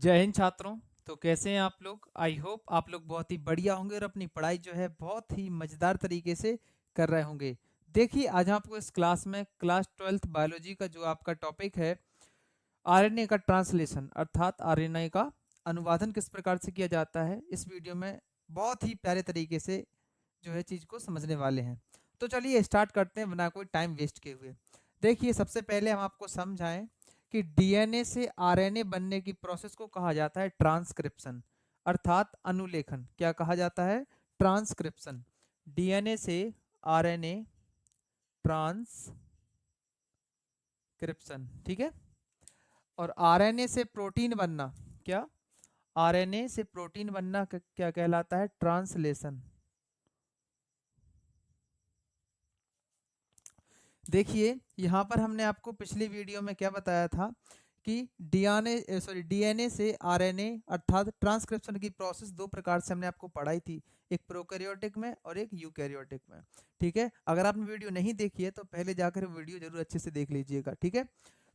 जय हिंद छात्रों। तो कैसे हैं आप लोग? आई होप आप लोग बहुत ही बढ़िया होंगे और अपनी पढ़ाई जो है बहुत ही मज़ेदार तरीके से कर रहे होंगे। देखिए, आज आपको इस क्लास में क्लास 12th बायोलॉजी का जो आपका टॉपिक है, आरएनए का ट्रांसलेशन अर्थात आरएनए का अनुवादन किस प्रकार से किया जाता है, इस वीडियो में बहुत ही प्यारे तरीके से जो है चीज़ को समझने वाले हैं। तो चलिए स्टार्ट करते हैं बिना कोई टाइम वेस्ट किए हुए। देखिए, सबसे पहले हम आपको समझाएं कि डीएनए से आरएनए बनने की प्रोसेस को कहा जाता है ट्रांसक्रिप्शन अर्थात अनुलेखन। क्या कहा जाता है? ट्रांसक्रिप्शन। डीएनए से आरएनए ट्रांसक्रिप्शन, ठीक है। और आरएनए से प्रोटीन बनना, क्या? आरएनए से प्रोटीन बनना क्या कहलाता है? ट्रांसलेशन। देखिए, यहाँ पर हमने आपको पिछली वीडियो में क्या बताया था कि डीएनए से आरएनए अर्थात ट्रांसक्रिप्शन की प्रोसेस दो प्रकार से हमने आपको पढ़ाई थी, एक प्रोकैरियोटिक में और एक यूकैरियोटिक में। ठीक है, अगर आपने वीडियो नहीं देखी है तो पहले जाकर वीडियो जरूर अच्छे से देख लीजिएगा। ठीक है,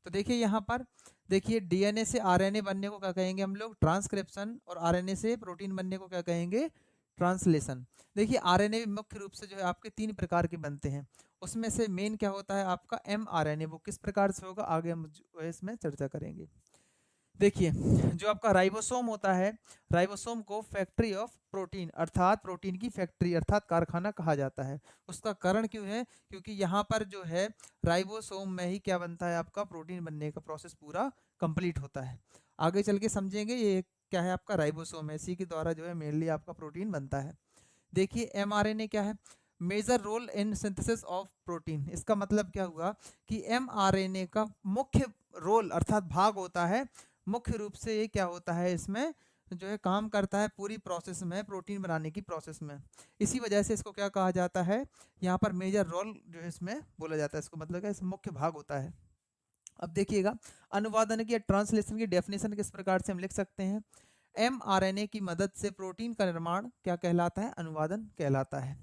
तो देखिए यहाँ पर, देखिए डीएनए से आरएनए बनने को क्या कहेंगे हम लोग? ट्रांसक्रिप्शन। और आरएनए से प्रोटीन बनने को क्या कहेंगे? ट्रांसलेशन। देखिए, आरएनए मुख्य रूप से जो है आपके तीन प्रकार के बनते हैं। उसमें से मेन क्या होता है आपका? एमआरएनए। वो किस प्रकार से होगा आगे हम जो है इसमें चर्चा करेंगे। देखिए, जो आपका राइबोसोम होता है, राइबोसोम को फैक्ट्री ऑफ प्रोटीन अर्थात प्रोटीन की फैक्ट्री अर्थात कारखाना कहा जाता है। उसका कारण क्यों है? क्योंकि यहाँ पर जो है राइबोसोम में ही क्या बनता है आपका? प्रोटीन बनने का प्रोसेस पूरा कंप्लीट होता है। आगे चल के समझेंगे ये क्या है आपका? राइबोसोम है, इसी के द्वारा जो है मेनली आपका प्रोटीन बनता है। देखिए, एमआरएनए क्या है? Major role in synthesis of protein. इसका मतलब क्या हुआ कि एमआरएनए का मुख्य रोल अर्थात भाग होता है। मुख्य रूप से ये क्या होता है इसमें जो है काम करता है पूरी प्रोसेस में, प्रोटीन बनाने की प्रोसेस में। इसी वजह से इसको क्या कहा जाता है? यहाँ पर मेजर रोल जो है इसमें बोला जाता है। इसको मतलब क्या? इसमें मुख्य भाग होता है। अब देखिएगा, अनुवादन की या ट्रांसलेशन की डेफिनेशन किस प्रकार से हम लिख सकते हैं? एमआरएनए की मदद से प्रोटीन का निर्माण क्या कहलाता है? अनुवादन कहलाता है।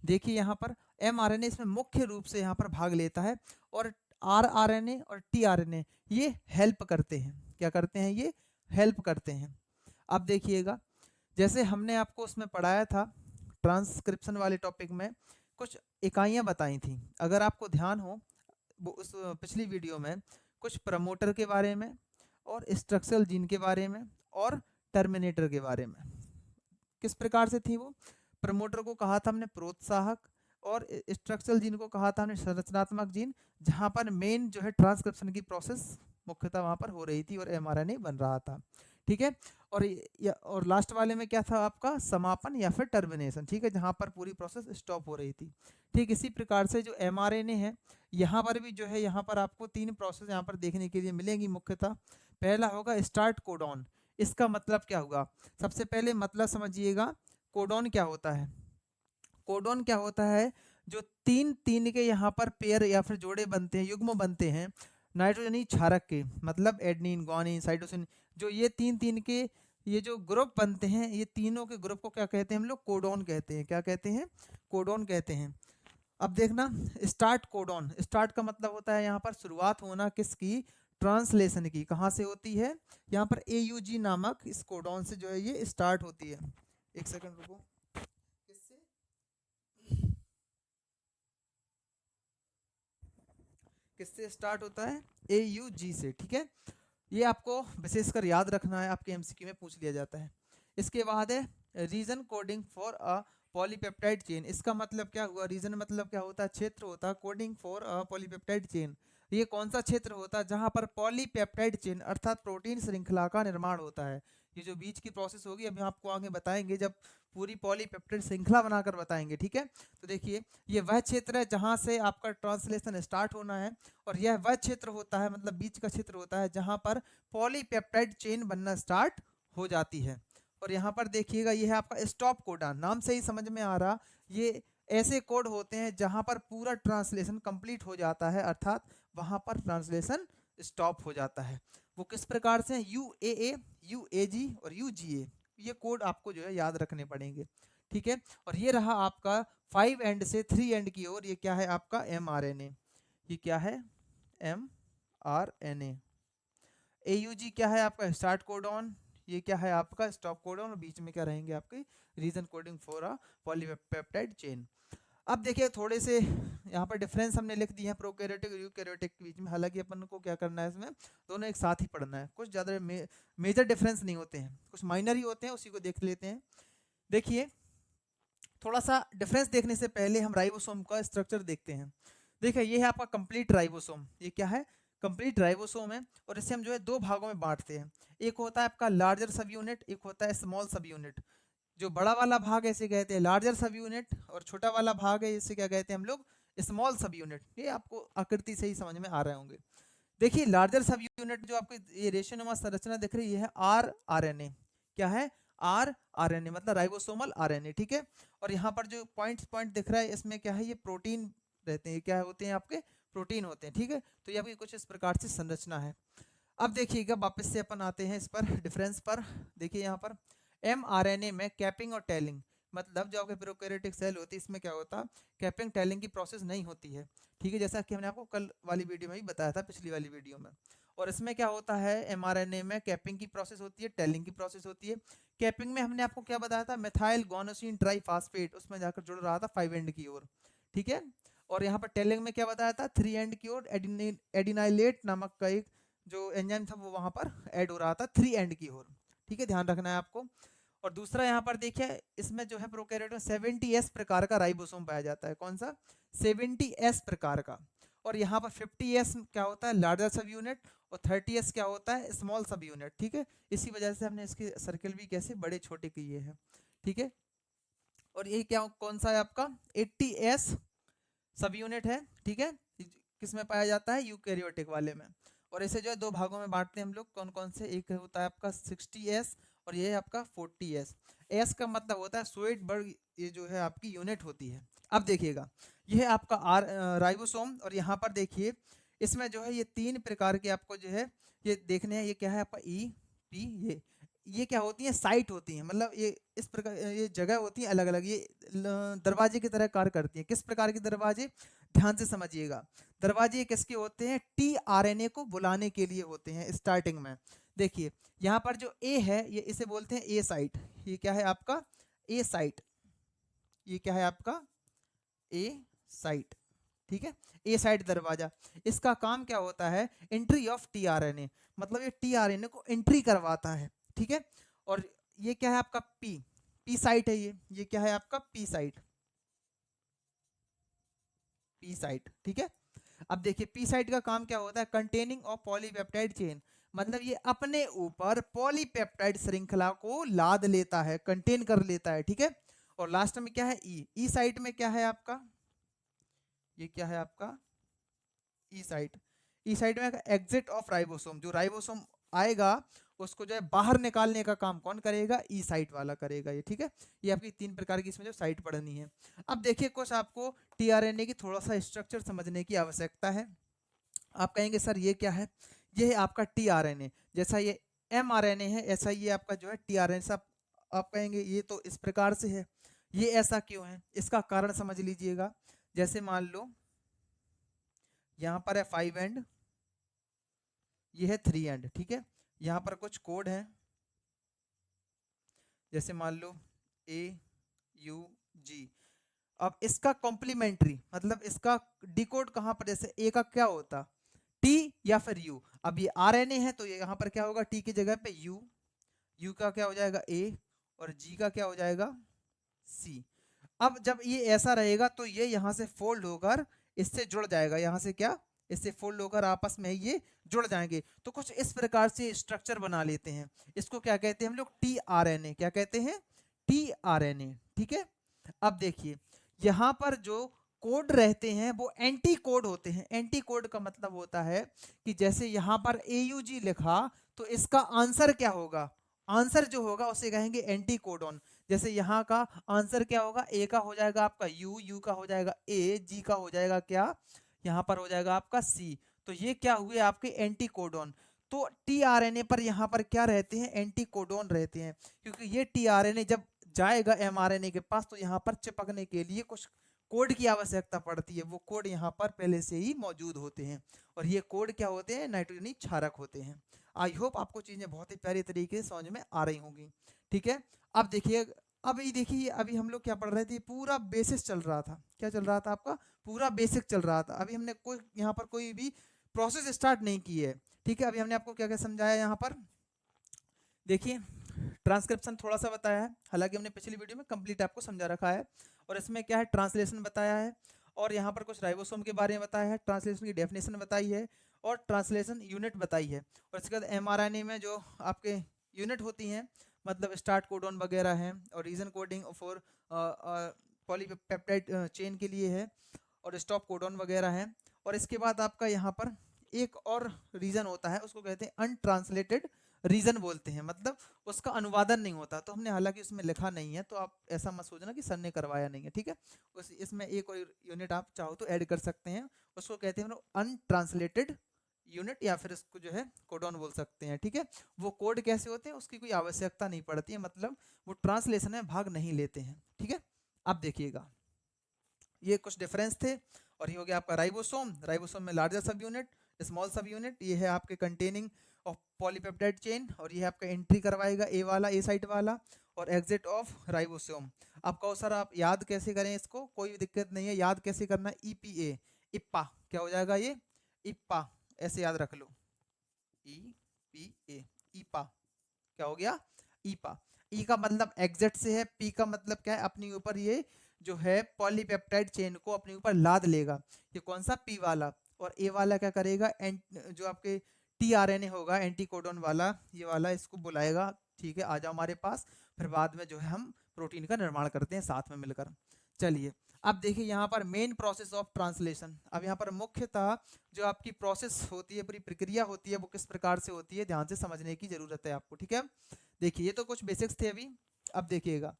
देखिए यहाँ पर एमआरएनए इसमें मुख्य रूप से यहाँ पर भाग लेता है, और आरआरएनए और टीआरएनए ये हेल्प करते हैं। क्या करते हैं? ये हेल्प करते हैं। अब देखिएगा, जैसे हमने आपको उसमें पढ़ाया था ट्रांसक्रिप्शन वाले टॉपिक में, कुछ इकाइयाँ बताई थी। अगर आपको ध्यान हो, वो उस पिछली वीडियो में कुछ प्रमोटर के बारे में और स्ट्रक्चरल जीन के बारे में और टर्मिनेटर के बारे में किस प्रकार से थी वो? प्रमोटर को कहा था हमने प्रोत्साहक, और स्ट्रक्चरल जीन को कहा था हमने संरचनात्मक जीन, जहां पर मेन जो है ट्रांसक्रिप्शन की प्रोसेस मुख्यतः वहां पर हो रही थी और एमआरएनए बन रहा था। ठीक है, और लास्ट वाले में क्या था आपका? समापन या फिर टर्मिनेशन। ठीक है, जहां पर पूरी प्रोसेस स्टॉप हो रही थी। ठीक इसी प्रकार से जो एमआरएनए है, यहाँ पर भी जो है यहाँ पर आपको तीन प्रोसेस यहाँ पर देखने के लिए मिलेंगी मुख्यतः। पहला होगा स्टार्ट कोडॉन। इसका मतलब क्या हुआ? सबसे पहले मतलब समझिएगा, कोडॉन क्या होता है? कोडॉन क्या होता है? जो तीन तीन के यहाँ पर पेयर या फिर जोड़े बनते हैं, युग्म बनते हैं नाइट्रोजनी क्षारक के, मतलब एडनिन, ग्वानिन, साइटोसिन, जो ये तीन तीन के ये जो ग्रुप बनते हैं, ये तीनों के ग्रुप को क्या कहते हैं हम लोग? कोडॉन कहते हैं। क्या कहते हैं? कोडॉन कहते हैं। अब देखना, स्टार्ट कोडॉन, स्टार्ट का मतलब होता है यहाँ पर शुरुआत होना किसकी? ट्रांसलेशन की। कहाँ से होती है? यहाँ पर AUG नामक इस कोडॉन से जो है ये स्टार्ट होती है। एक सेकंड रुको, किससे? किससे स्टार्ट होता है? AUG से। ठीक है, ये आपको विशेषकर याद रखना है, आपके MCQ में पूछ लिया जाता है। इसके बाद है region coding for a polypeptide chain. इसका मतलब क्या हुआ? रीजन मतलब क्या होता है? क्षेत्र होता है। Coding for a polypeptide chain, ये कौन सा क्षेत्र होता है? जहां पर पॉलीपेप्टाइड चेन अर्थात प्रोटीन श्रृंखला का निर्माण होता है। ये जो बीच की प्रोसेस होगी अभी आपको आगे बताएंगे, जब पूरी पॉलीपेप्टाइड श्रृंखला बनाकर बताएंगे। ठीक है, तो देखिए, ये वह क्षेत्र है जहां से आपका ट्रांसलेशन स्टार्ट होना है, और यह वह क्षेत्र होता है, मतलब बीच का क्षेत्र होता है, जहां पर पॉलीपेप्टाइड चेन बनना स्टार्ट हो जाती है। और यहाँ पर देखिएगा, ये है आपका स्टॉप कोडॉन। नाम से ही समझ में आ रहा, ये ऐसे कोड होते हैं जहां पर पूरा ट्रांसलेशन कंप्लीट हो जाता है, अर्थात वहां पर ट्रांसलेशन स्टॉप हो जाता है। वो किस प्रकार से? UAA, UAG और UGA, ये कोड आपको जो है याद रखने पड़ेंगे। ठीक है, और ये रहा आपका 5 एंड से 3 एंड की ओर, ये क्या है आपका? mRNA। ये क्या है? mRNA। AUG क्या है आपका स्टार्ट कोडॉन, ये क्या है आपका स्टॉप कोडॉन, और बीच में क्या रहेंगे आपके region coding for a polypeptide chain. अब देखिए थोड़े से यहाँ पर डिफरेंस हमने लिख दिए हैं प्रोकैरियोटिक और यूकैरियोटिक के बीच में, हालांकि अपन को क्या करना है इसमें दोनों एक साथ ही पढ़ना है, कुछ ज़्यादा मेजर डिफरेंस नहीं होते हैं, कुछ माइनर ही होते हैं, उसी को देख लेते हैं। देखिए थोड़ा सा डिफरेंस देखने से पहले हम राइबोसोम का स्ट्रक्चर देखते हैं। देखिए ये है आपका कंप्लीट राइबोसोम, ये क्या है कंप्लीट राइबोसोम है, और इसे हम जो है दो भागों में बांटते हैं, एक होता है आपका लार्जर सब यूनिट, एक होता है स्मॉल सब यूनिट। जो बड़ा वाला भाग है इसे कहते हैं लार्जर सब यूनिट, और छोटा वाला भाग है इसे क्या कहते हैं हम लोग स्मॉल सब यूनिट। ये आपको आकृति से ही समझ में आ रहे होंगे। देखिए लार्जर सब यूनिट जो आपको ये रेशोनुमा संरचना दिख रही है RRNA, क्या है RRNA मतलब राइबोसोमल RNA, ठीक है। और यहाँ पर जो पॉइंट दिख रहा है इसमें क्या है ये प्रोटीन रहते हैं, क्या होते हैं आपके प्रोटीन होते हैं, ठीक है। तो ये आपकी कुछ इस प्रकार से संरचना है। अब देखिएगा वापस से अपन आते हैं इस पर डिफरेंस पर। देखिए यहाँ पर mRNA में कैपिंग और टेलिंग, मतलब जो आपके प्रोकैरियोटिक सेल होती है इसमें क्या होता है कैपिंग टेलिंग की प्रोसेस नहीं होती है, ठीक है, जैसा कि हमने आपको कल वाली वीडियो में भी बताया था, पिछली वाली वीडियो में। और इसमें क्या होता है mRNA में कैपिंग की प्रोसेस होती है, टेलिंग की प्रोसेस होती है। कैपिंग में हमने आपको क्या बताया था मेथाइल गोनोसिन ट्राइफॉस्फेट, उसमें जाकर जुड़ रहा था 5 एंड की ओर, ठीक है। और यहाँ पर टेलिंग में क्या बताया था 3 एंड की ओर एडिनाइलेट नामक का एक जो एंजाइम था वो वहां पर ऐड हो रहा था 3 एंड की ओर, ठीक है, ध्यान रखना है आपको। और दूसरा यहाँ पर देखिए इसमें जो है प्रोकैरियोट में 70S प्रकार का राइबोसोम पाया जाता है, कौन सा 70S प्रकार का। और यहाँ पर 50S क्या होता है लार्जर सब यूनिट, और 30S क्या होता है स्मॉल सब यूनिट, ठीक है। इसी वजह से हमने इसके सर्किल भी कैसे बड़े छोटे किए हैं, ठीक है। और ये क्या कौन सा है आपका 80S सब यूनिट है, ठीक है, किसमें पाया जाता है यूकैरियोटिक वाले में। और इसे जो है दो भागों में बांटते हैं हम लोग, कौन कौन से, एक होता है आपका 60S और ये है आपका 40S। एस का मतलब होता है स्वेटबर्ग, ये जो है आपकी यूनिट होती है। अब देखिएगा ये है आपका राइबोसोम, और यहाँ पर देखिए इसमें जो है ये 3 प्रकार के आपको जो है ये देखने हैं, ये क्या है आपका पी ये क्या होती है साइट होती है, मतलब ये इस प्रकार ये जगह होती है अलग अलग, ये दरवाजे की तरह कार्य करती है। किस प्रकार के दरवाजे, ध्यान से समझिएगा। दरवाजे किसके होते हैं tRNA को बुलाने के लिए होते हैं स्टार्टिंग में। देखिए यहाँ पर जो ए है ये इसे बोलते हैं ए साइट, ये क्या है आपका ए साइट, ये क्या है आपका ए साइट, ठीक है। ए साइट दरवाजा, इसका काम क्या होता है एंट्री ऑफ tRNA, मतलब ये tRNA को एंट्री करवाता है, ठीक है। और ये क्या है आपका पी साइट है, ये क्या है आपका पी साइट, पी साइट, ठीक है। अब देखिए पी साइट का काम क्या होता है कंटेनिंग ऑफ पॉलीपेप्टाइड चेन, मतलब ये अपने ऊपर पॉलीपेप्टाइड श्रृंखला को लाद लेता है, कंटेन कर लेता है, ठीक है। और लास्ट में क्या है ई साइट में क्या है आपका, ये क्या है आपका ई साइट, ई साइट में एग्जिट ऑफ राइबोसोम, जो राइबोसोम आएगा उसको जो है बाहर निकालने का काम कौन करेगा ई साइट वाला करेगा, ये ठीक है। ये आपकी 3 प्रकार की इसमें जो साइट पढ़नी है। अब देखिए कुछ आपको tRNA की थोड़ा सा स्ट्रक्चर समझने की आवश्यकता है। आप कहेंगे सर ये क्या है, ये है आपका tRNA, जैसा ये mRNA है ऐसा ये आपका जो है tRNA। सब आप कहेंगे ये तो इस प्रकार से है, ये ऐसा क्यों है, इसका कारण समझ लीजिएगा। जैसे मान लो यहाँ पर है 5 एंड, ये है 3 एंड, ठीक है। यहाँ पर कुछ कोड है, जैसे मान लो AUG। अब इसका कॉम्प्लीमेंट्री मतलब इसका डिकोड कहाँ पर, जैसे ए का क्या होता टी या फिर यू। अब ये RNA है तो ये यहाँ पर क्या होगा टी की जगह पे यू का क्या हो जाएगा ए, और जी का क्या हो जाएगा सी। अब जब ये ऐसा रहेगा तो ये यहाँ से फोल्ड होकर इससे जुड़ जाएगा, यहाँ से क्या इससे फोल्ड होकर आपस में ये जुड़ जाएंगे, तो कुछ इस प्रकार से स्ट्रक्चर बना लेते हैं। इसको क्या कहते हैं हम लोग tRNA, क्या कहते हैं tRNA, ठीक है। अब देखिए यहाँ पर जो कोड रहते हैं वो एंटी कोड होते हैं। एंटी कोड का मतलब होता है कि जैसे यहाँ पर AUG लिखा तो इसका आंसर क्या होगा, आंसर जो होगा उसे कहेंगे एंटी कोडॉन। जैसे यहाँ का आंसर क्या होगा, ए का हो जाएगा आपका यू का हो जाएगा ए, जी का हो जाएगा क्या यहाँ पर हो जाएगा आपका सी। तो ये क्या हुए आपके एंटी कोडॉन। तो tRNA पर यहाँ पर क्या रहते हैं एंटी कोडॉन रहते हैं, क्योंकि ये tRNA जब जाएगा mRNA के पास तो यहाँ पर चिपकने के लिए कुछ कोड की आवश्यकता पड़ती है, वो कोड यहाँ पर पहले से ही मौजूद होते हैं, और ये कोड क्या होते हैं, नाइट्रोजनी क्षारक होते हैं। आई होप आपको चीज़ें बहुत ही प्यारी तरीके से समझ में आ रही होंगी। ठीक है, अब देखिए, अब ये देखिए, अभी हम लोग क्या पढ़ रहे थे, पूरा बेसिस चल रहा था। क्या चल रहा था आपका? पूरा बेसिक चल रहा था। अभी हमने कोई यहाँ पर कोई भी प्रोसेस स्टार्ट नहीं की है। ठीक है, अभी हमने आपको क्या क्या समझाया यहाँ पर, देखिए ट्रांसक्रिप्शन थोड़ा सा बताया है, हालांकि हमने पिछली वीडियो में कंप्लीट आपको समझा रखा है। और इसमें क्या है, ट्रांसलेशन बताया है, और यहाँ पर कुछ राइबोसोम के बारे में बताया है, ट्रांसलेशन की डेफिनेशन बताई है, और ट्रांसलेशन यूनिट बताई है। और इसके बाद एमआरएनए में जो आपके यूनिट होती हैं, मतलब स्टार्ट कोडॉन वगैरह है, और region coding for polypeptide chain के लिए है, और स्टॉप कोडॉन वगैरह है। और इसके बाद आपका यहाँ पर एक और रीजन होता है, उसको कहते हैं अनट्रांसलेटेड रीजन बोलते हैं, मतलब उसका अनुवादन नहीं होता। तो हमने हालांकि उसमें लिखा नहीं है, तो आप ऐसा मत सोचना कि सर ने करवाया नहीं है। ठीक है, उस इसमें एक और यूनिट आप चाहो तो ऐड कर सकते हैं, उसको कहते हैं हम लोग अनट्रांसलेटेड यूनिट, या फिर इसको जो है कोडॉन बोल सकते हैं। ठीक है, वो कोड कैसे होते हैं उसकी कोई आवश्यकता नहीं पड़ती है, मतलब वो ट्रांसलेशन में भाग नहीं लेते हैं। ठीक है, अब देखिएगा, ये कुछ डिफरेंस थे। और ये हो गया आपका राइबोसोम, राइबोसोम में लार्जर सब यूनिट, स्मॉल सब यूनिट, ये है आपके कंटेनिंग ऑफ पॉलीपेप्टाइड चेन, और ये है आपका एंट्री करवाएगा ए वाला, ए साइट वाला, और एग्जिट ऑफ राइबोसोम। आप कहो सर आप याद कैसे करें इसको, कोई दिक्कत नहीं है, याद कैसे करना है, ईपीए, इप्पा क्या हो जाएगा ये, इप्पा, ऐसे याद रख लो, ई पी ए, ईपा क्या हो गया, ईपा। ई का मतलब एग्जिट से है, पी का मतलब क्या है, अपने ऊपर ये जो है पॉलीपेप्टाइड चेन को अपने ऊपर लाद लेगा, ये कौन सा, पी वाला। और ए वाला क्या करेगा, जो आपके टीआरएनए होगा एंटी कोडॉन वाला, ये वाला इसको बुलाएगा, ठीक है आ जाओ हमारे पास, फिर बाद में जो है हम प्रोटीन का निर्माण करते हैं साथ में मिलकर। चलिए, अब देखिए यहाँ पर मेन प्रोसेस ऑफ ट्रांसलेशन, अब यहाँ पर मुख्यतः जो आपकी प्रोसेस होती है, पूरी प्रक्रिया होती है, वो किस प्रकार से होती है, ध्यान से समझने की जरूरत है आपको। ठीक है, देखिए ये तो कुछ बेसिक्स थे अभी। अब देखिएगा,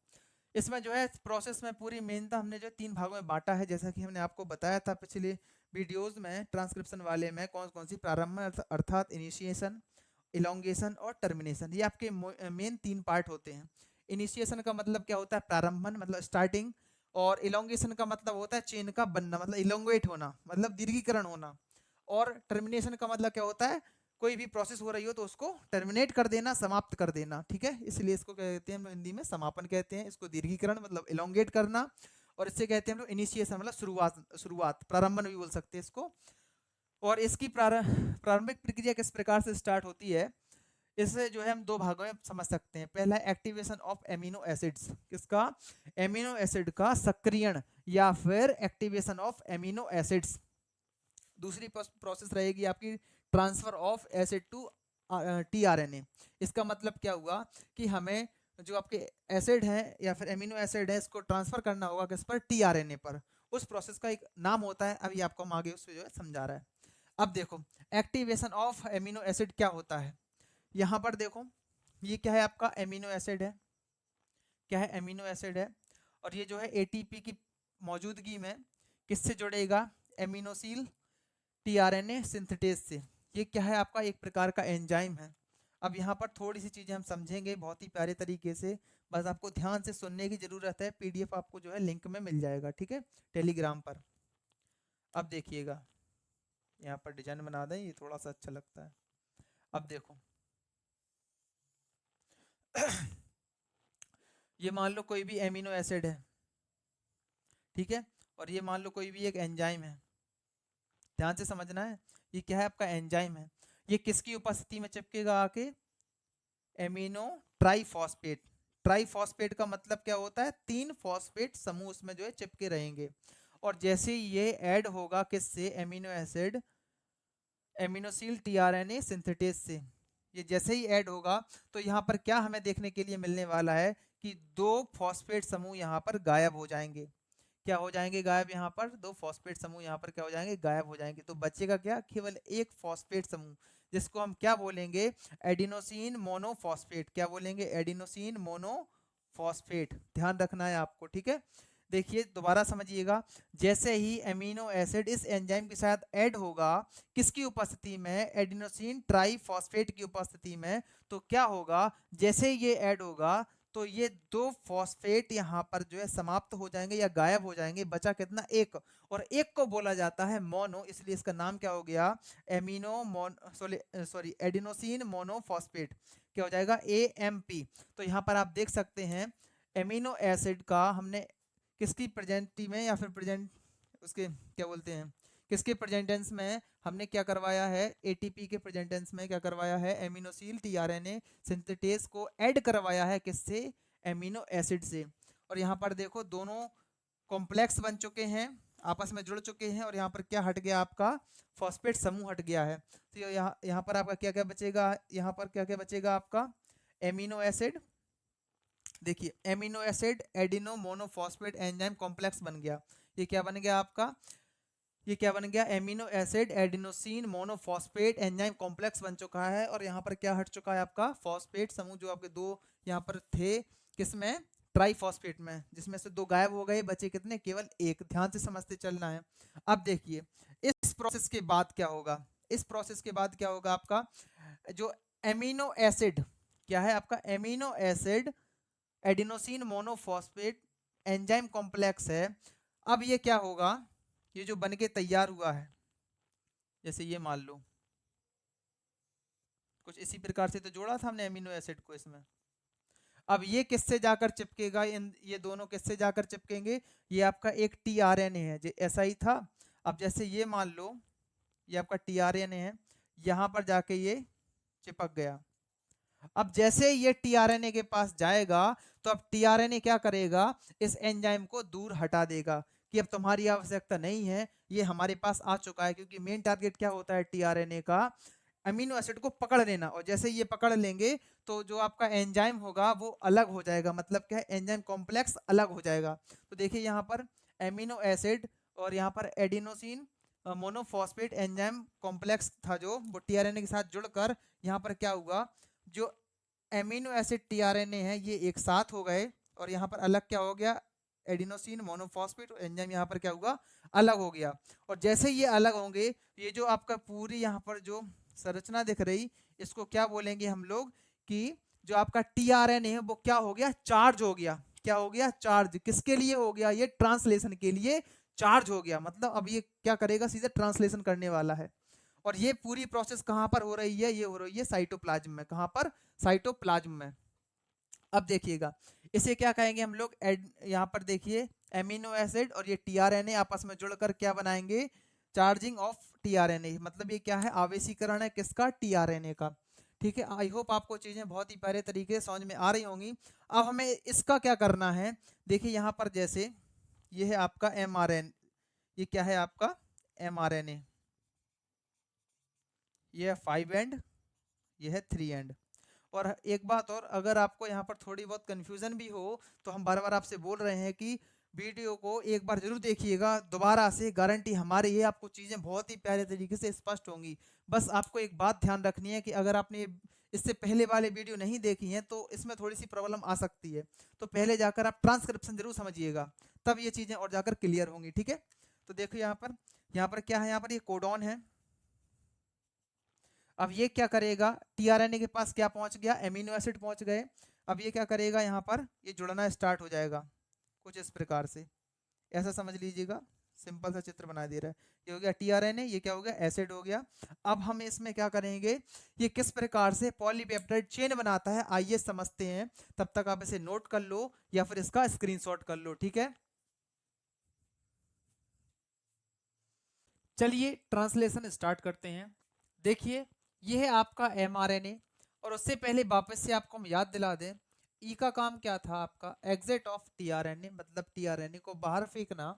इसमें जो है प्रोसेस में पूरी मेनता हमने जो 3 भागों में बांटा है, जैसा कि हमने आपको बताया था पिछले वीडियोस में, ट्रांसक्रिप्शन वाले में कौन कौन सी प्रारंभ में, अर्थात इनिशिएशन, इलोंगेशन और टर्मिनेशन, ये आपके मेन 3 पार्ट होते हैं। इनिशिएशन का मतलब क्या होता है, प्रारंभन मतलब स्टार्टिंग, और इलोंगेशन का मतलब होता है चेन का बनना, मतलब इलोंगेट होना, मतलब दीर्घीकरण होना, और टर्मिनेशन का मतलब क्या होता है, कोई भी प्रोसेस हो रही हो तो उसको टर्मिनेट कर देना, समाप्त कर देना। ठीक है, इसलिए इसको कहते हैं हम हिंदी में समापन कहते हैं, इसको दीर्घीकरण मतलब इलोंगेट करना, और इससे कहते हैं हम लोग इनिशिएशन मतलब शुरुआत, शुरुआत प्रारंभन भी बोल सकते हैं इसको। और इसकी प्रारंभिक प्रक्रिया किस प्रकार से स्टार्ट होती है, इसे जो है हम 2 भागों में समझ सकते हैं। पहला एक्टिवेशन ऑफ एमिनो एसिड्स, किसका, एमिनो एसिड का सक्रियण, या फिर एक्टिवेशन ऑफ एमिनो एसिड्स। दूसरी प्रोसेस रहेगी आपकी transfer of acid to tRNA. इसका मतलब क्या हुआ कि हमें जो आपके एसिड हैं या फिर एमिनो एसिड है, इसको ट्रांसफर करना होगा किस पर, टीआरएनए पर। उस प्रोसेस का एक नाम होता है, अभी आपको हम आगे उससे जो है समझा रहा है। अब देखो, एक्टिवेशन ऑफ एमिनो एसिड क्या होता है, यहाँ पर देखो, ये क्या है आपका, एमिनो एसिड है, क्या है, एमिनो एसिड है, और ये जो है एटीपी की मौजूदगी में किससे जुड़ेगा, एमिनोसिल टीआरएनए सिंथेटेज से। ये क्या है आपका, एक प्रकार का एंजाइम है। अब यहाँ पर थोड़ी सी चीज़ें हम समझेंगे बहुत ही प्यारे तरीके से, बस आपको ध्यान से सुनने की ज़रूरत है। पीडीएफ आपको जो है लिंक में मिल जाएगा, ठीक है, टेलीग्राम पर। अब देखिएगा, यहाँ पर डिजाइन बना दें, ये थोड़ा सा अच्छा लगता है। अब देखो ये मान लो कोई भी एमिनो एसिड है, ठीक है, और ये मान लो कोई भी एक एंजाइम है, ध्यान से समझना है। ये क्या है आपका, एंजाइम है। ये किसकी उपस्थिति में चिपकेगा आके, एमिनो ट्राइफॉस्फेट। ट्राइफॉस्फेट का मतलब क्या होता है, 3 फॉस्फेट समूह उसमें जो है चिपके रहेंगे। और जैसे ये ऐड होगा किससे, एमिनो एसिड एमिनोसिल टीआरएनए सिंथेटेज से, ये जैसे ही ऐड होगा तो यहाँ पर क्या हमें देखने के लिए मिलने वाला है कि 2 फॉस्फेट समूह यहाँ पर गायब हो जाएंगे। क्या हो जाएंगे गायब, यहाँ पर 2 फॉस्फेट समूह यहाँ पर क्या हो जाएंगे, गायब हो जाएंगे। तो बचेगा क्या, केवल एक फॉस्फेट समूह, जिसको हम क्या बोलेंगे, एडिनोसिन मोनोफॉस्फेट। क्या बोलेंगे, एडिनोसिन मोनोफॉस्फेट। ध्यान रखना है आपको, ठीक है। देखिए दोबारा समझिएगा, जैसे ही एमिनो एसिड इस एंजाइम के साथ ऐड होगा, किसकी उपस्थिति में, एडिनोसिन ट्राइफॉस्फेट की उपस्थिति में, तो क्या होगा, जैसे ही ये ऐड होगा तो ये 2 फॉस्फेट यहाँ पर जो है समाप्त हो जाएंगे या गायब हो जाएंगे, बचा कितना, एक। और एक को बोला जाता है मोनो, इसलिए इसका नाम क्या हो गया, एमिनो मोन सॉरी एडिनोसिन मोनोफॉस्फेट, क्या हो जाएगा, AMP। तो यहाँ पर आप देख सकते हैं एमिनो एसिड का हमने किसकी प्रेजेंटी में या फिर प्रेजेंट उसके क्या बोलते हैं, किसके प्रेजेंटेंस में हमने क्या करवाया है, ATP के प्रेजेंटेंस में क्या करवाया है, एमिनोसिल tRNA सिंथेटेज को ऐड करवाया है, किससे, एमिनो एसिड से। और यहाँ पर देखो दोनों कॉम्प्लेक्स बन चुके हैं, आपस में जुड़ चुके हैं, और यहाँ पर क्या हट गया, आपका फॉस्फेट समूह हट गया है। तो यहाँ पर आपका क्या क्या बचेगा, यहाँ पर क्या क्या बचेगा आपका, एमिनो एसिड, देखिए amino acid adeno monophosphate enzyme complex बन गया। ये क्या बन गया आपका, ये क्या बन गया, amino acid adenosine monophosphate enzyme complex बन चुका है। और यहाँ पर क्या हट चुका है आपका, फॉस्फेट समूह जो आपके दो यहाँ पर थे, किसमें, ट्राइफॉस्फेट में, जिसमें से 2 गायब हो गए, बचे कितने, केवल एक। ध्यान से समझते चलना है। अब देखिए इस प्रोसेस के बाद क्या होगा, इस प्रोसेस के बाद क्या होगा आपका, जो एमिनो एसिड क्या है आपका, amino acid adenosine monophosphate enzyme complex है। अब ये क्या होगा, ये जो बन के तैयार हुआ है, जैसे ये मान लो कुछ इसी प्रकार से तो जोड़ा था हमने एमिनो एसिड को इसमें। अब ये किससे जाकर चिपकेगा, ये दोनों किससे जाकर चिपकेंगे, ये आपका एक tRNA है, जो ऐसा ही था। अब जैसे ये मान लो ये आपका tRNA है, यहाँ पर जाके ये चिपक गया। अब जैसे ये tRNA के पास जाएगा, तो अब tRNA क्या करेगा, इस एंजाइम को दूर हटा देगा कि अब तुम्हारी आवश्यकता नहीं है, ये हमारे पास आ चुका है। क्योंकि मेन टारगेट क्या होता है tRNA का, अमीनो एसिड को पकड़ लेना। और जैसे ये पकड़ लेंगे तो जो आपका एंजाइम होगा वो अलग हो जाएगा, मतलब क्या है, एंजाइम कॉम्प्लेक्स अलग हो जाएगा। तो देखिए यहाँ पर एमिनो एसिड और यहाँ पर एडिनोसिन मोनोफॉस्फेट एंजाइम कॉम्प्लेक्स था, जो वो tRNA के साथ जुड़कर यहाँ पर क्या हुआ, जो एमिनो एसिड tRNA है ये एक साथ हो गए, और यहाँ पर अलग क्या हो गया, एडिनोसिन मोनोफॉस्फेट एंजाइम यहाँ पर क्या हुआ, अलग हो गया। और जैसे ये अलग होंगे, ये जो आपका पूरी यहाँ पर जो संरचना दिख रही, इसको क्या बोलेंगे हम लोग, कि जो आपका tRNA है वो क्या हो गया, चार्ज हो गया। क्या हो गया, चार्ज। किसके लिए हो गया, ये ट्रांसलेशन के लिए चार्ज हो गया। मतलब अब ये क्या करेगा, सीधे ट्रांसलेशन करने वाला है। और ये पूरी प्रोसेस कहां पर हो रही है, ये हो रही है साइटोप्लाज्म में। कहां पर, साइटोप्लाज्म में। अब देखिएगा इसे क्या कहेंगे हम लोग, यहाँ पर देखिए एमिनो एसिड और ये tRNA आपस में जुड़कर क्या बनाएंगे, चार्जिंग ऑफ tRNA। मतलब ये क्या है, आवेशीकरण है किसका, tRNA का। ठीक है, आई होप आपको चीजें बहुत ही प्यारे तरीके से समझ में आ रही होंगी। अब हमें इसका क्या करना है, देखिए यहाँ पर जैसे ये है आपका mRNA, ये क्या है आपका mRNA, ये है 5 एंड, ये है 3 एंड। और एक बात और, अगर आपको यहाँ पर थोड़ी बहुत कंफ्यूजन भी हो, तो हम बार बार आपसे बोल रहे हैं कि वीडियो को एक बार जरूर देखिएगा दोबारा से, गारंटी हमारी है आपको चीज़ें बहुत ही प्यारे तरीके से स्पष्ट होंगी। बस आपको एक बात ध्यान रखनी है कि अगर आपने इससे पहले वाले वीडियो नहीं देखी हैं तो इसमें थोड़ी सी प्रॉब्लम आ सकती है। तो पहले जाकर आप ट्रांसक्रिप्शन जरूर समझिएगा, तब ये चीज़ें और जाकर क्लियर होंगी। ठीक है, तो देखो यहाँ पर क्या है, यहाँ पर ये कोडॉन है। अब ये क्या करेगा, tRNA के पास क्या पहुंच गया, एमिनो एसिड पहुंच गए। अब ये क्या करेगा, यहाँ पर ये जुड़ना स्टार्ट हो जाएगा कुछ इस प्रकार से, ऐसा समझ लीजिएगा। सिंपल सा चित्र बना दे रहा है। ये हो गया tRNA, ये क्या हो गया, एसिड हो गया। अब हम इसमें क्या करेंगे, ये किस प्रकार से पॉलीपेप्टाइड चेन बनाता है आइए समझते हैं। तब तक आप इसे नोट कर लो या फिर इसका स्क्रीनशॉट कर लो। ठीक है, चलिए ट्रांसलेशन स्टार्ट करते हैं। देखिए ये है आपका mRNA, और उससे पहले वापस से आपको हम याद दिला दें, ई का काम क्या था आपका, एग्जिट ऑफ tRNA, मतलब tRNA को बाहर फेंकना।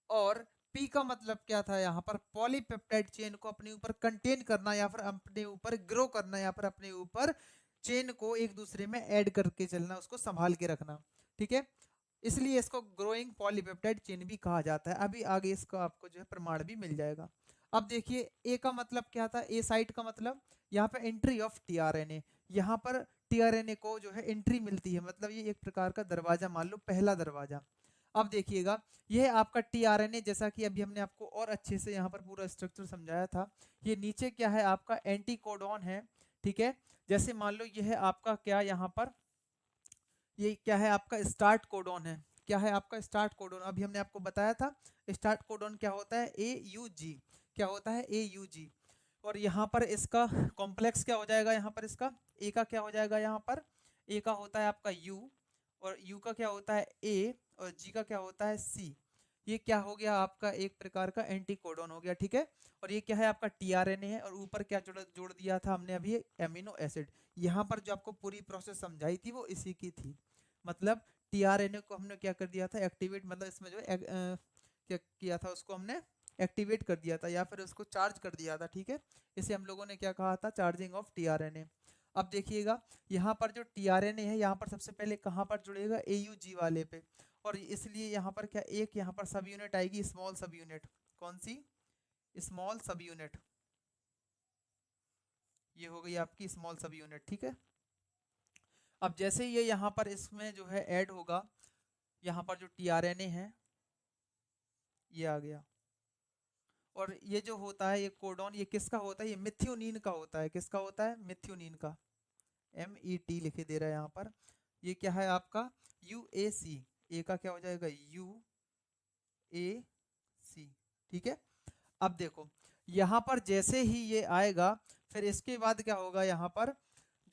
और पी का मतलब क्या था, यहाँ पर पॉलीपेप्टाइड चेन को अपने ऊपर कंटेन करना, या फिर अपने ऊपर ग्रो करना, या फिर अपने ऊपर चेन को एक दूसरे में ऐड करके चलना, उसको संभाल के रखना। ठीक है, इसलिए इसको ग्रोइंग पॉलीपेप्टाइड चेन भी कहा जाता है। अभी आगे इसका आपको जो है प्रमाण भी मिल जाएगा। अब देखिए ए का मतलब क्या था, ए साइट का मतलब यहाँ पे एंट्री ऑफ tRNA, यहाँ पर tRNA को जो है एंट्री मिलती है, मतलब ये एक प्रकार का दरवाजा मान लो, पहला दरवाजा। अब देखिएगा यह आपका tRNA, जैसा कि अभी हमने आपको और अच्छे से यहाँ पर पूरा स्ट्रक्चर समझाया था। ये नीचे क्या है आपका एंटी कोडॉन है। ठीक है, जैसे मान लो यह है आपका क्या, यहाँ पर ये क्या है आपका स्टार्ट कोडॉन है। क्या है आपका स्टार्ट कोडॉन, अभी हमने आपको बताया था स्टार्ट कोडॉन क्या होता है, AUG। क्या होता है, AUG। और यहाँ पर इसका कॉम्प्लेक्स क्या हो जाएगा, यहाँ पर इसका ए का क्या हो जाएगा, यहाँ पर ए का होता है आपका यू, और यू का क्या होता है ए, और जी का क्या होता है सी। ये क्या हो गया आपका एक प्रकार का एंटी कोडॉन हो गया, ठीक है। और ये क्या है आपका टीआरएनए है, और ऊपर क्या जोड़ दिया था हमने अभी, एमिनो एसिड। यहाँ पर जो आपको पूरी प्रोसेस समझाई थी वो इसी की थी। मतलब टीआरएनए को हमने क्या कर दिया था, एक्टिवेट, मतलब इसमें जो क्या किया था उसको हमने एक्टिवेट कर दिया था, या फिर उसको चार्ज कर दिया था, ठीक है। इसे हम लोगों ने क्या कहा था, चार्जिंग ऑफ टीआरएनए। अब देखिएगा यहाँ पर जो टीआरएनए है, यहाँ पर सबसे पहले कहाँ पर जुड़ेगा, एयूजी वाले पे। और इसलिए यहाँ पर क्या, एक यहाँ पर सब यूनिट आएगी, स्मॉल सब यूनिट। कौन सी, स्मॉल सब यूनिट। ये हो गई आपकी स्मॉल सब यूनिट, ठीक है। अब जैसे ये यहाँ पर इसमें जो है ऐड होगा, यहाँ पर जो टीआरएनए है ये आ गया। और ये जो होता है ये कोडॉन, ये किसका होता है, ये मिथ्योनीन का होता है। किसका होता है, मिथ्योनीन का। MET लिखे दे रहा है यहाँ पर। ये क्या है आपका UAC, ए का क्या हो जाएगा UAC, ठीक है। अब देखो यहाँ पर जैसे ही ये आएगा, फिर इसके बाद क्या होगा, यहाँ पर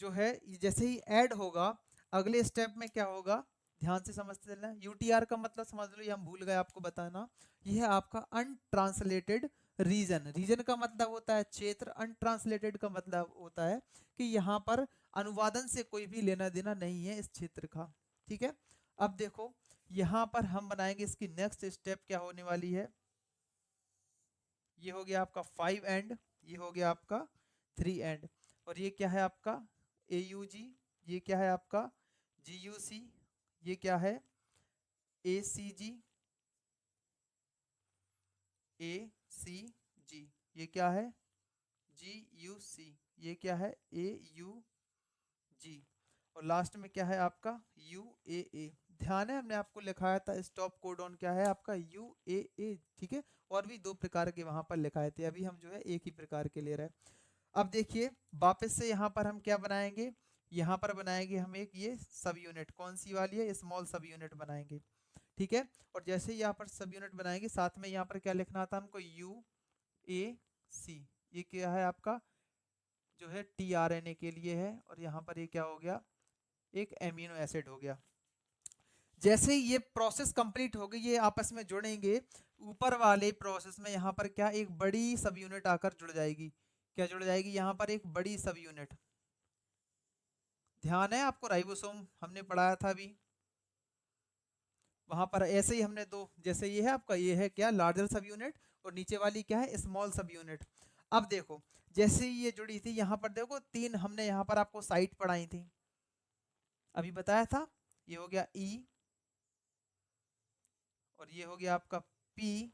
जो है जैसे ही ऐड होगा, अगले स्टेप में क्या होगा, ध्यान से समझते चलना। UTR का मतलब समझ लो, ये हम भूल गए आपको बताना। यह है आपका अनट्रांसलेटेड रीजन। रीजन का मतलब होता है क्षेत्र, अनट्रांसलेटेड का मतलब होता है कि यहाँ पर अनुवादन से कोई भी लेना देना नहीं है इस क्षेत्र का, ठीक है। अब देखो यहाँ पर हम बनाएंगे इसकी नेक्स्ट स्टेप क्या होने वाली है। ये हो गया आपका 5 एंड, ये हो गया आपका 3 एंड। और ये क्या है आपका AUG, ये क्या है आपका GUC, ये क्या है ACG, ACG, ये क्या है GUC, ये क्या है AUG, और लास्ट में क्या है आपका UAA। ध्यान है हमने आपको लिखाया था स्टॉप कोडॉन क्या है आपका UAA, ठीक है। और भी 2 प्रकार के वहां पर लिखाए थे, अभी हम जो है एक ही प्रकार के ले रहे हैं। अब देखिए वापस से यहाँ पर हम क्या बनाएंगे, यहाँ पर बनाएंगे हम एक ये सब यूनिट, कौन सी वाली है, स्मॉल सब यूनिट बनाएंगे, ठीक है। और जैसे यहाँ पर सब यूनिट बनाएंगे, साथ में यहाँ पर क्या लिखना था हमको UAC। ये क्या है आपका जो है TRNA के लिए है, और यहाँ पर ये क्या हो गया, एक एमिनो एसिड हो गया। जैसे ही ये प्रोसेस कंप्लीट हो गई, ये आपस में जुड़ेंगे, ऊपर वाले प्रोसेस में यहाँ पर क्या एक बड़ी सब यूनिट आकर जुड़ जाएगी। क्या जुड़ जाएगी, यहाँ पर एक बड़ी सब यूनिट। ध्यान है आपको, राइबोसोम हमने पढ़ाया था अभी, वहां पर ऐसे ही हमने दो, जैसे ये है आपका, ये है क्या लार्जर सब यूनिट, और नीचे वाली क्या है स्मॉल सब यूनिट। अब देखो जैसे ही ये जुड़ी थी, यहाँ पर देखो 3 हमने यहाँ पर आपको साइट पढ़ाई थी, अभी बताया था। ये हो गया E, और ये हो गया आपका P,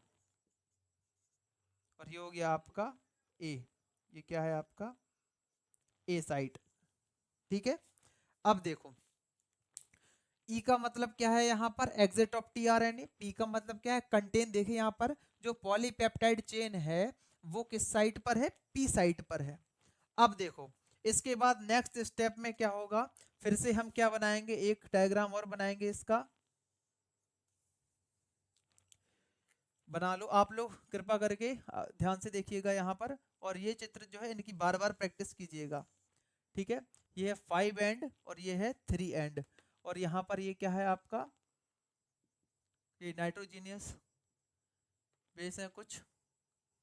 और ये हो गया आपका A। ये क्या है आपका A साइट, ठीक है। अब देखो ई का मतलब क्या है, यहाँ पर एग्जिट ऑफ टीआरएनए। पी का मतलब क्या है, कंटेन। देखिए यहाँ पर जो पॉलीपेप्टाइड चेन है वो किस साइट पर है, पी साइट पर है। अब देखो इसके बाद नेक्स्ट स्टेप में क्या होगा, फिर से हम क्या बनाएंगे, एक डायग्राम और बनाएंगे इसका। बना लो आप लोग कृपा करके, ध्यान से देखिएगा यहाँ पर, और ये चित्र जो है इनकी बार बार प्रैक्टिस कीजिएगा, ठीक है। ये है 5 एंड और ये है 3 एंड, और यहाँ पर ये क्या है आपका, ये नाइट्रोजीनियस बेस है कुछ।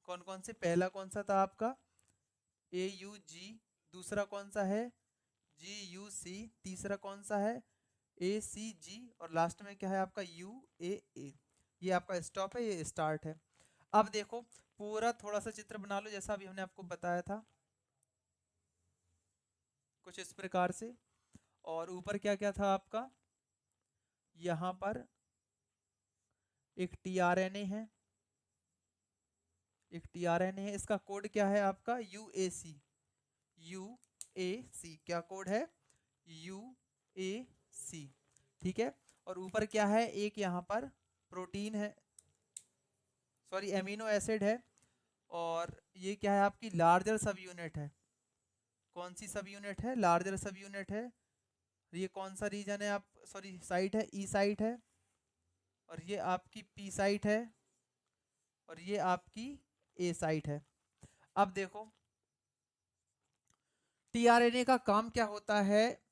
कौन कौन से, पहला कौन सा था आपका AUG, दूसरा कौन सा है GUC, तीसरा कौन सा है ACG, और लास्ट में क्या है आपका UAA। ये आपका स्टॉप है, ये स्टार्ट है। अब देखो पूरा थोड़ा सा चित्र बना लो, जैसा अभी हमने आपको बताया था कुछ इस प्रकार से। और ऊपर क्या क्या था आपका, यहाँ पर एक TRNA है, एक TRNA है, इसका कोड क्या है आपका UAC। UAC क्या कोड है, UAC, ठीक है। और ऊपर क्या है, एक यहाँ पर प्रोटीन है, सॉरी एमिनो एसिड है, और ये क्या है आपकी लार्जर सब यूनिट है। कौन सी सब यूनिट है, लार्जर सब यूनिट है, ये कौन सा रीजन है, आप सॉरी साइट है, ई साइट है, और ये आपकी पी साइट है, और ये आपकी ए साइट है। अब देखो टीआरएनए का काम क्या होता है,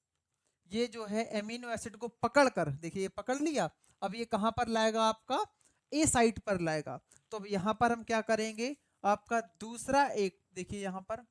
ये जो है एमिनो एसिड को पकड़ कर, देखिए ये पकड़ लिया, अब ये कहां पर लाएगा, आपका ए साइट पर लाएगा। तो अब यहां पर हम क्या करेंगे, आपका दूसरा एक देखिए यहां पर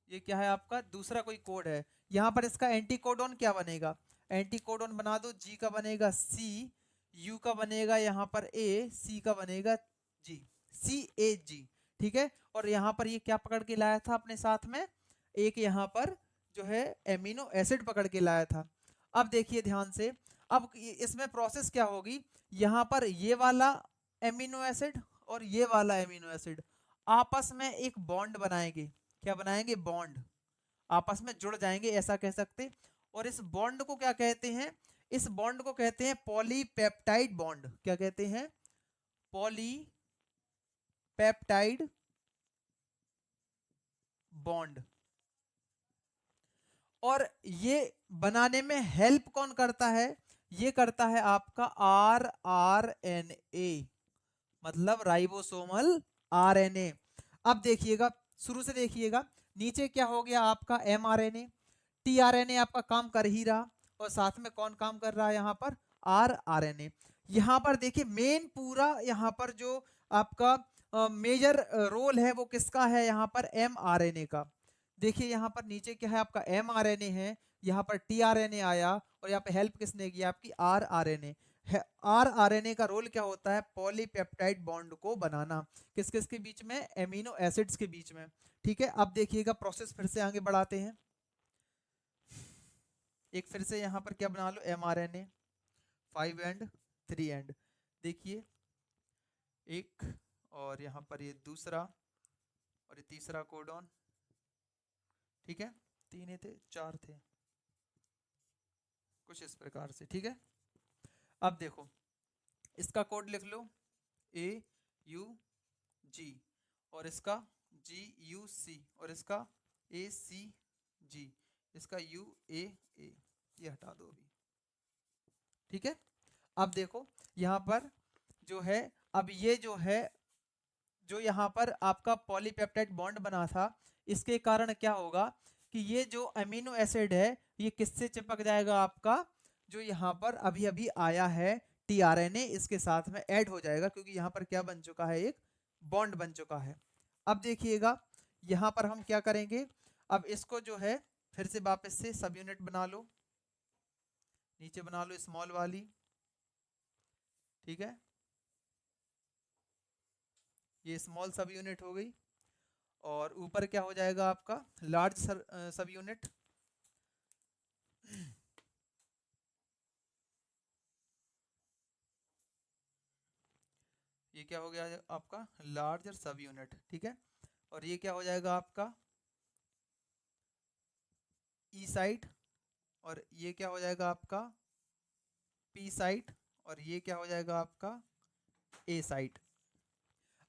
ये क्या है, आपका दूसरा कोई कोड है, यहां पर इसका एंटी कोडॉन क्या बनेगा, एंटी कोडॉन बना दो, जी का बनेगा सी, यू का बनेगा यहाँ पर ए, सी का बनेगा जी, सी ए जी, ठीक है। और यहाँ पर ये क्या पकड़ के लाया था अपने साथ में, एक यहाँ पर जो है एमिनो एसिड पकड़ के लाया था। अब देखिए ध्यान से, अब इसमें प्रोसेस क्या होगी, यहाँ पर ये वाला एमिनो एसिड और ये वाला एमिनो एसिड आपस में एक बॉन्ड बनाएंगे, क्या बनाएंगे, बॉन्ड, आपस में जुड़ जाएंगे ऐसा कह सकते। और इस बॉन्ड को क्या कहते हैं, इस बॉन्ड को कहते हैं पॉलीपेप्टाइड बॉन्ड, क्या कहते हैं, पॉलीपेप्टाइड बॉन्ड। और ये बनाने में हेल्प कौन करता है, ये करता है आपका आरआरएनए, मतलब राइबोसोमल आरएनए। अब देखिएगा शुरू से देखिएगा, नीचे क्या हो गया आपका एमआरएनए, टीआरएनए आपका काम कर ही रहा, और साथ में कौन काम कर रहा है यहाँ पर, आरआरएनए। यहाँ पर देखिए मेन पूरा यहाँ पर जो आपका मेजर रोल है वो किसका है, यहाँ पर एमआरएनए का। देखिए यहाँ पर नीचे क्या है, आपका एमआरएनए है, यहाँ पर टीआरएनए आया, और यहाँ पे हेल्प किसने किया, आपकी आरआरएनए। आरआरएनए का रोल क्या होता है, पॉलीपेप्टाइड बॉन्ड को बनाना, किस किस के बीच में, एमिनो एसिड्स के बीच में, ठीक है। अब देखिएगा प्रोसेस फिर से आगे बढ़ाते हैं, एक फिर से यहाँ पर क्या बना लो, mRNA 5 एंड 3 एंड, देखिए एक, और यहाँ पर ये दूसरा, और ये तीसरा कोडॉन, ठीक है, 3 थे 4 थे, कुछ इस प्रकार से, ठीक है। अब देखो इसका कोड लिख लो AUG, और इसका GUC, और इसका ACG, इसका UAA, ये हटा दो अभी, ठीक है। अब देखो यहाँ पर जो है, अब ये जो है, जो यहाँ पर आपका पॉलीपेप्टाइड बॉन्ड बना था, इसके कारण क्या होगा कि ये जो अमीनो एसिड है ये किससे चिपक जाएगा, आपका जो यहाँ पर अभी अभी आया है टीआरएनए, इसके साथ में ऐड हो जाएगा, क्योंकि यहाँ पर क्या बन चुका है, एक बॉन्ड बन चुका है। अब देखिएगा यहाँ पर हम क्या करेंगे, अब इसको जो है फिर से वापस से सब यूनिट बना लो, नीचे बना लो स्मॉल वाली, ठीक है, ये स्मॉल सब यूनिट हो गई, और ऊपर क्या हो जाएगा आपका लार्ज सब यूनिट, ये क्या हो गया आपका लार्जर सब यूनिट, ठीक है। और ये क्या हो जाएगा आपका ई साइट, और ये क्या हो जाएगा आपका पी साइट, और ये क्या हो जाएगा आपका ए साइट।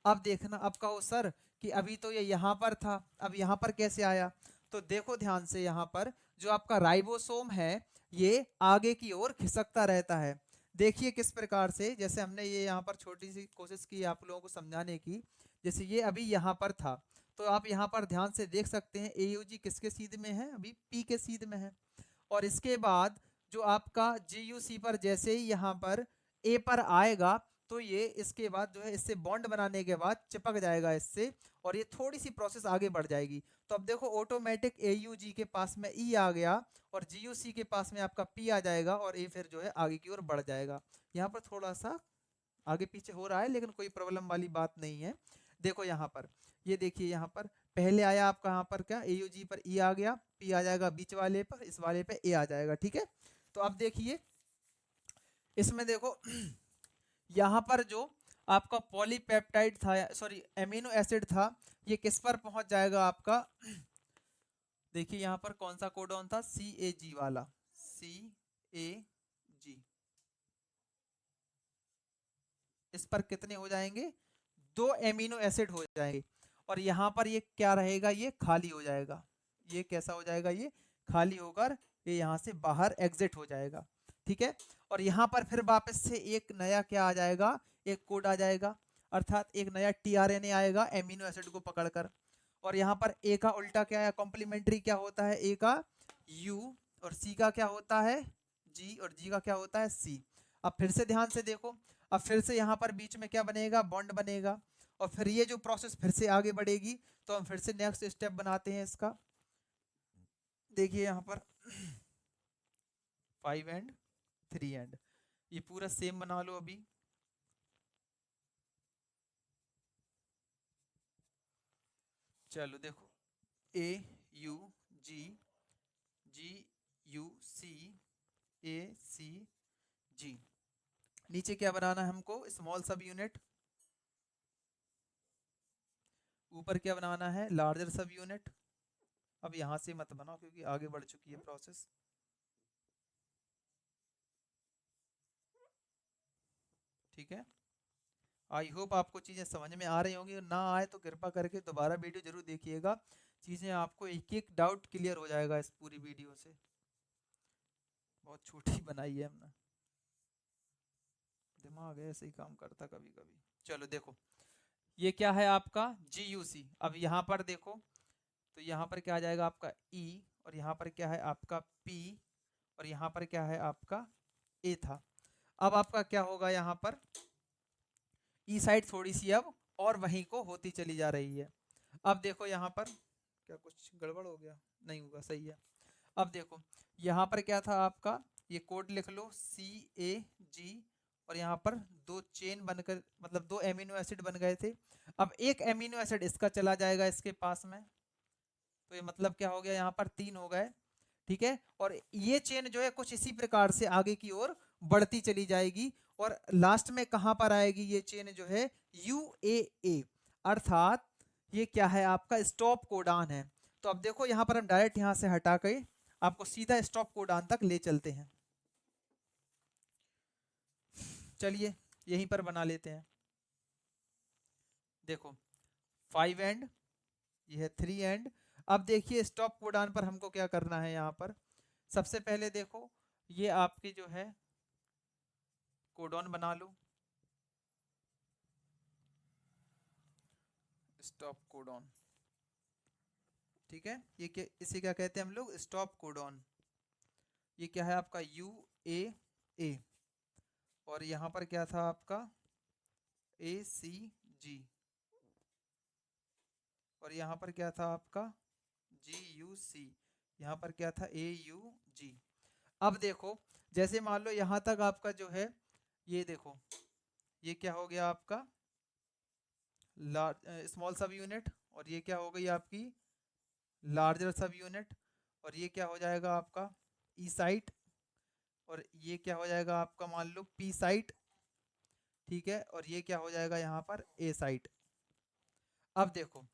अब देखना, अब कहो सर कि अभी तो ये यहाँ पर था, अब यहाँ पर कैसे आया, तो देखो ध्यान से, यहाँ पर जो आपका राइबोसोम है ये आगे की ओर खिसकता रहता है। देखिए किस प्रकार से, जैसे हमने ये यहाँ पर छोटी सी कोशिश की आप लोगों को समझाने की, जैसे ये अभी यहाँ पर था, तो आप यहाँ पर ध्यान से देख सकते हैं AUG किसके सीध में है, अभी P के सीध में है। और इसके बाद जो आपका GUC पर जैसे ही यहाँ पर A पर आएगा, तो ये इसके बाद जो है इससे बॉन्ड बनाने के बाद चिपक जाएगा इससे, और ये थोड़ी सी प्रोसेस आगे बढ़ जाएगी। तो अब देखो ऑटोमेटिक AUG के पास में E आ गया, और GUC के पास में आपका P आ जाएगा, और A फिर जो है आगे की ओर बढ़ जाएगा। यहाँ पर थोड़ा सा आगे पीछे हो रहा है, लेकिन कोई प्रॉब्लम वाली बात नहीं है। देखो यहाँ पर, ये देखिए यहाँ पर पहले आया आपका यहाँ पर क्या, AUG पर E आ गया, P आ जाएगा बीच वाले पर, इस वाले पे A आ जाएगा, ठीक है। तो अब देखिए इसमें देखो यहाँ पर जो आपका पॉलीपेप्टाइड था, सॉरी एमिनो एसिड था, ये किस पर पहुंच जाएगा आपका, देखिए यहाँ पर कौन सा कोडॉन था, CAG वाला, CAG, इस पर कितने हो जाएंगे, 2 एमिनो एसिड हो जाएंगे, और यहाँ पर ये क्या रहेगा, ये खाली हो जाएगा, ये कैसा हो जाएगा, ये खाली होकर ये यहाँ से बाहर एग्जिट हो जाएगा, ठीक है। और यहाँ पर फिर वापस से एक नया क्या आ जाएगा, एक कोड आ जाएगा, अर्थात एक नया टीआरएनए आएगा एमिनो एसिड को पकड़कर। और यहाँ पर ए का उल्टा क्या है, कॉम्प्लीमेंट्री क्या होता है, ए का यू और सी का क्या होता है, जी, और जी का क्या होता है, सी। अब फिर से ध्यान से देखो, अब फिर से यहाँ पर बीच में क्या बनेगा, बॉन्ड बनेगा। और फिर ये जो प्रोसेस फिर से आगे बढ़ेगी, तो हम फिर से नेक्स्ट स्टेप बनाते हैं इसका। देखिए यहाँ पर 5 एंड 3 एंड, ये पूरा सेम बना लो अभी। चलो देखो, ए you ji, ji you see, ए सी जी। नीचे क्या बनाना है हमको, स्मॉल सब यूनिट। ऊपर क्या बनाना है, लार्जर सब यूनिट। अब यहां से मत बनाओ क्योंकि आगे बढ़ चुकी है प्रोसेस। ठीक है, आई होप आपको चीज़ें समझ में आ रही होंगी, ना आए तो कृपा करके दोबारा वीडियो जरूर देखिएगा। चीज़ें आपको एक एक डाउट क्लियर हो जाएगा इस पूरी वीडियो से। बहुत छोटी बनाई है हमने, दिमाग ऐसे ही काम करता कभी कभी। चलो देखो, ये क्या है आपका GUC। अब यहाँ पर देखो, तो यहाँ पर क्या आ जाएगा आपका E, और यहाँ पर क्या है आपका P, और यहाँ पर क्या है आपका A था। अब आपका क्या होगा, यहाँ पर ई साइड थोड़ी सी अब और वहीं को होती चली जा रही है। अब देखो यहाँ पर क्या कुछ गड़बड़ हो गया, नहीं होगा, सही है। अब देखो यहाँ पर क्या था आपका, ये कोड लिख लो CAG, और यहाँ पर दो चेन बनकर, मतलब दो एमिनो एसिड बन गए थे। अब एक एमिनो एसिड इसका चला जाएगा इसके पास में, तो ये मतलब क्या हो गया, यहाँ पर 3 हो गए, ठीक है। और ये चेन जो है कुछ इसी प्रकार से आगे की ओर बढ़ती चली जाएगी, और लास्ट में कहां पर आएगी ये चेन जो है, UAA, अर्थात ये क्या है आपका स्टॉप कोडान है। तो अब देखो यहाँ पर हम डायरेक्ट यहाँ से हटा के आपको सीधा स्टॉप कोडान तक ले चलते हैं। चलिए यहीं पर बना लेते हैं। देखो 5 एंड, ये है 3 एंड। अब देखिए स्टॉप कोडान पर हमको क्या करना है, यहाँ पर सबसे पहले देखो ये आपकी जो है कोडॉन बना लो, स्टॉप कोडॉन, ठीक है। ये क्या, इसे क्या कहते हैं हम लोग, स्टॉप कोडॉन। ये क्या है आपका UAA, और यहाँ पर क्या था आपका ACG, और यहाँ पर क्या था आपका GUC, यहाँ पर क्या था AUG। अब देखो जैसे मान लो यहाँ तक आपका जो है, ये देखो ये क्या हो गया आपका स्मॉल सब यूनिट, और ये क्या हो गई आपकी लार्जर सब यूनिट, और ये क्या हो जाएगा आपका ई साइट, और ये क्या हो जाएगा आपका मान लो पी साइट, ठीक है। और ये क्या हो जाएगा यहाँ पर ए साइट। अब देखो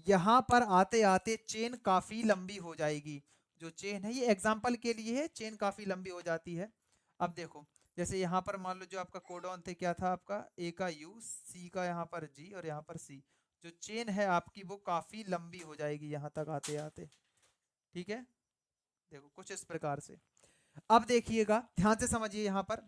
यहाँ पर आते आते चेन काफी लंबी हो जाएगी। जो चेन है ये एग्जाम्पल के लिए है, चेन काफी लंबी हो जाती है। अब देखो जैसे यहाँ पर मान लो जो आपका कोडॉन थे, क्या था आपका ए का यू, सी का यहाँ पर जी, और यहाँ पर सी। जो चेन है आपकी वो काफी लंबी हो जाएगी यहाँ तक आते आते, ठीक है। देखो कुछ इस प्रकार से। अब देखिएगा ध्यान से समझिए, यहाँ पर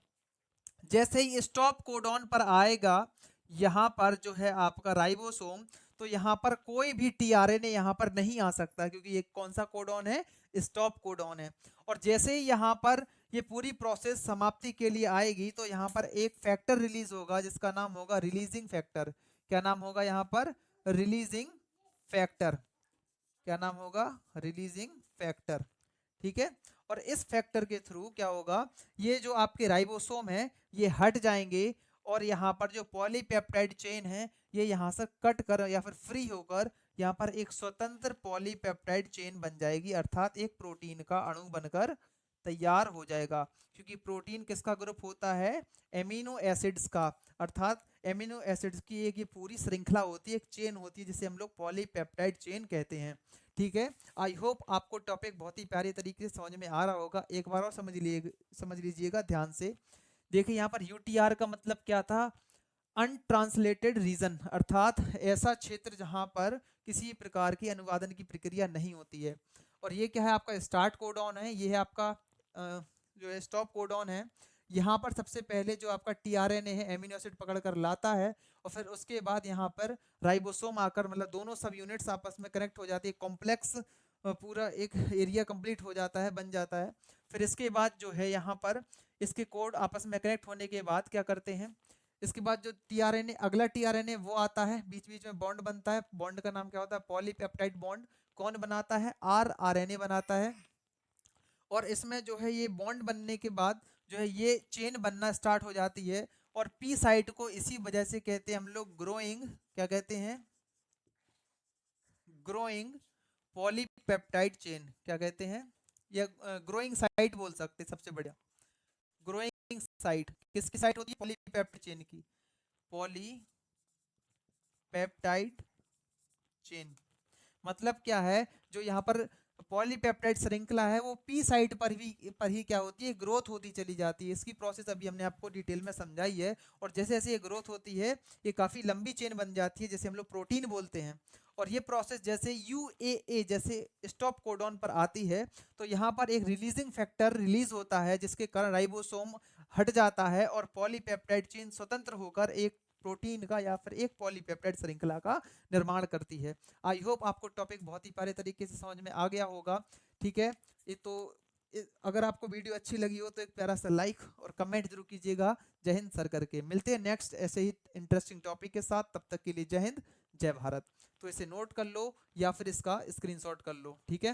जैसे ही स्टॉप कोडॉन पर आएगा, यहाँ पर जो है आपका राइबोसोम, तो यहाँ पर कोई भी टीआरएनए यहाँ पर नहीं आ सकता, क्योंकि ये कौन सा कोडॉन है, स्टॉप कोडॉन है। और जैसे ही यहाँ पर ये पूरी प्रोसेस समाप्ति के लिए आएगी, तो यहाँ पर एक फैक्टर रिलीज होगा जिसका नाम होगा रिलीजिंग फैक्टर। क्या नाम होगा यहाँ पर, रिलीजिंग फैक्टर। क्या नाम होगा, रिलीजिंग फैक्टर, ठीक है। और इस फैक्टर के थ्रू क्या होगा, ये जो आपके राइबोसोम है ये हट जाएंगे, और यहाँ पर जो पॉलीपेप्टाइड चेन है ये यहाँ से कट कर या फिर फ्री होकर यहाँ पर एक स्वतंत्र पॉलीपेप्टाइड चेन बन जाएगी, अर्थात एक प्रोटीन का अणु बनकर तैयार हो जाएगा। क्योंकि प्रोटीन किसका ग्रुप होता है, एमिनो एसिड्स का, अर्थात एमिनो एसिड्स की एक ये पूरी श्रृंखला होती है, एक चेन होती है जिसे हम लोग पॉलीपेप्टाइड चेन कहते हैं, ठीक है। आई होप आपको टॉपिक बहुत ही प्यारे तरीके से समझ में आ रहा होगा। एक बार और समझ लीजिएगा ध्यान से। देखिए यहाँ पर यूटीआर का मतलब क्या था, अनट्रांसलेटेड रीजन, अर्थात ऐसा क्षेत्र जहाँ पर किसी प्रकार की अनुवादन की प्रक्रिया नहीं होती है। और ये क्या है, आपका स्टार्ट कोडॉन है, ये है आपका जो है स्टॉप कोडॉन है। यहाँ पर सबसे पहले जो आपका टीआरएनए है एमिनो एसिड पकड़ कर लाता है, और फिर उसके बाद यहाँ पर राइबोसोम आकर, मतलब दोनों सब यूनिट्स आपस में कनेक्ट हो जाती है, कॉम्प्लेक्स पूरा एक एरिया कंप्लीट हो जाता है, बन जाता है। फिर इसके बाद जो है यहाँ पर इसके कोड आपस में कनेक्ट होने के बाद क्या करते हैं, इसके बाद जो टीआरएनए, अगला टीआरएनए वो आता है, बीच बीच में बॉन्ड बनता है, बॉन्ड का नाम क्या होता है, पॉलीपेप्टाइड बॉन्ड। कौन बनाता है, आरएनए बनाता है। और इसमें जो है ये बॉन्ड बनने के बाद जो है ये चेन बनना स्टार्ट हो जाती है, और पी साइट को इसी वजह से कहते हैं हम लोग ग्रोइंग, क्या कहते हैं, ग्रोइंग पॉलीपेप्टाइड चेन, क्या कहते हैं, या ग्रोइंग साइट बोल सकते हैं सबसे बढ़िया। ग्रोइंग साइट किसकी साइट होती है, पॉलीपेप्टाइड चेन की, पॉलीपेप्टाइड चेन। मतलब क्या है, जो यहाँ पर पॉलीपेप्टाइड श्रृंखला है वो पी साइट पर ही क्या होती है, ग्रोथ होती चली जाती है। इसकी प्रोसेस अभी हमने आपको डिटेल में समझाई है। और जैसे जैसे ये ग्रोथ होती है ये काफ़ी लंबी चेन बन जाती है, जैसे हम लोग प्रोटीन बोलते हैं। और ये प्रोसेस जैसे यूएए जैसे स्टॉप कोडॉन पर आती है, तो यहाँ पर एक रिलीजिंग फैक्टर रिलीज होता है, जिसके कारण राइबोसोम हट जाता है और पॉलीपेप्टाइड चेन स्वतंत्र होकर एक प्रोटीन का या फिर एक पॉलीपेप्टाइड श्रृंखला का निर्माण करती है। आई होप आपको टॉपिक बहुत ही प्यारे तरीके से समझ में आ गया होगा। ठीक है, ये तो अगर आपको वीडियो अच्छी लगी हो तो एक प्यारा सा लाइक और कमेंट जरूर कीजिएगा। जय हिंद सर करके। मिलते हैं नेक्स्ट ऐसे ही इंटरेस्टिंग टॉपिक के साथ, तब तक के लिए जय हिंद जय भारत। तो इसे नोट कर लो या फिर इसका स्क्रीनशॉट कर लो, ठीक है।